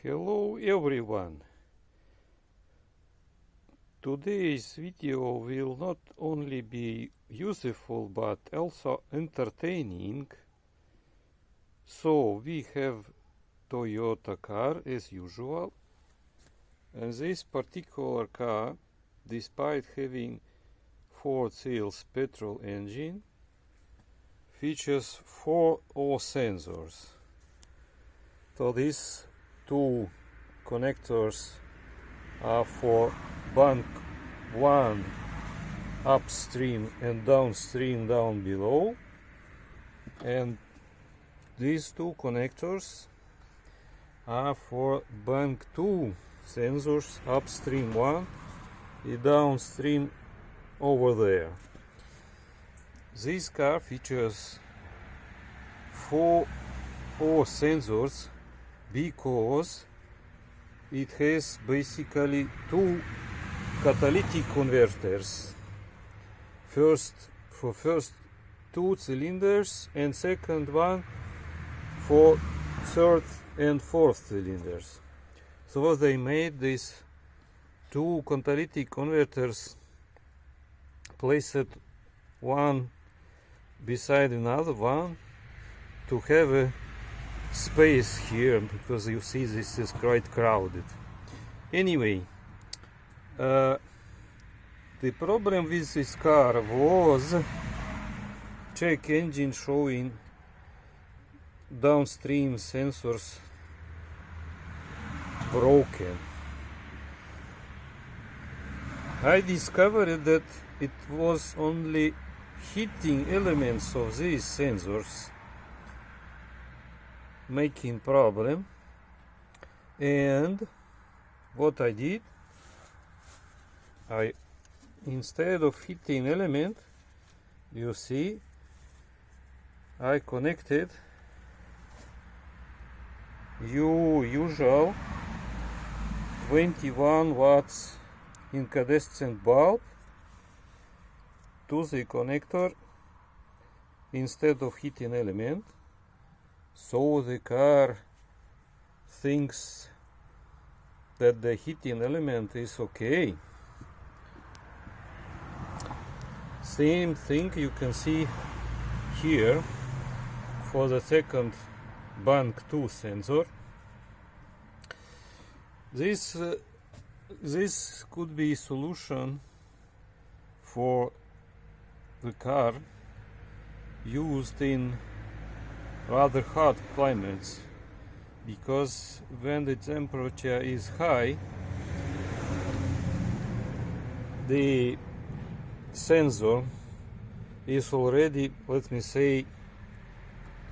Hello everyone. Today's video will not only be useful but also entertaining. So we have Toyota car as usual, and this particular car, despite having 4-cylinder petrol engine, features 4 O sensors. So these two connectors are for bank 1 upstream and downstream down below, and these two connectors are for bank 2 sensors, upstream 1 and downstream over there. This car features 4 O sensors because it has basically two catalytic converters, first for first 2 cylinders and second one for 3rd and 4th cylinders. So they made these two catalytic converters placed one beside another one to have a space here, because you see this is quite crowded. Anyway, the problem with this car was check engine showing downstream sensors broken. I discovered that it was only heating elements of these sensors making problem, and what I did, I instead of heating element, you see, I connected usual 21 watts incandescent bulb to the connector instead of heating element. So the car thinks that the heating element is okay. Same thing you can see here for the second bank 2 sensor. This could be solution for the car used in rather hot climates, because when the temperature is high, the sensor is already, let me say,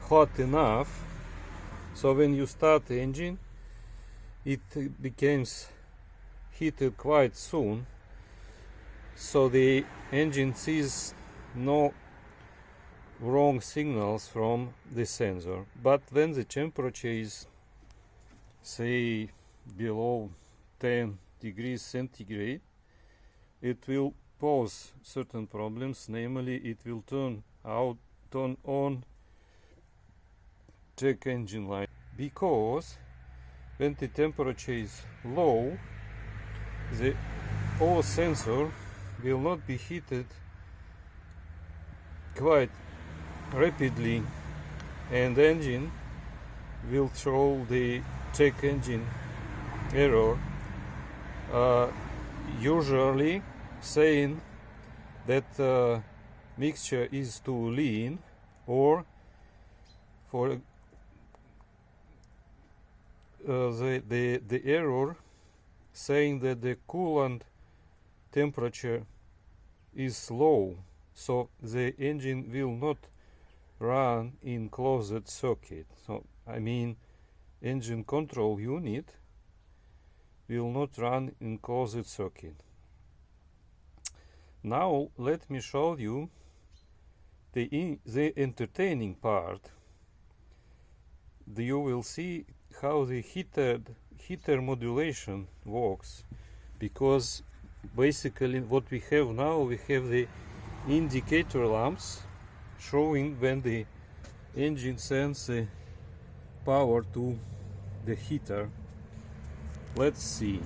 hot enough, so when you start the engine it becomes heated quite soon, so the engine sees no wrong signals from the sensor. But when the temperature is, say, below 10 degrees centigrade, it will pose certain problems, namely it will turn on check engine light, because when the temperature is low, the O sensor will not be heated quite rapidly, and engine will throw the check engine error, usually saying that mixture is too lean, or for the error saying that the coolant temperature is low, so the engine will not run in closed circuit. So I mean, engine control unit will not run in closed circuit. Now let me show you the entertaining part. You will see how the heater modulation works, because basically what we have now, we have the indicator lamps showing when the engine sends power to the heater. Let's see.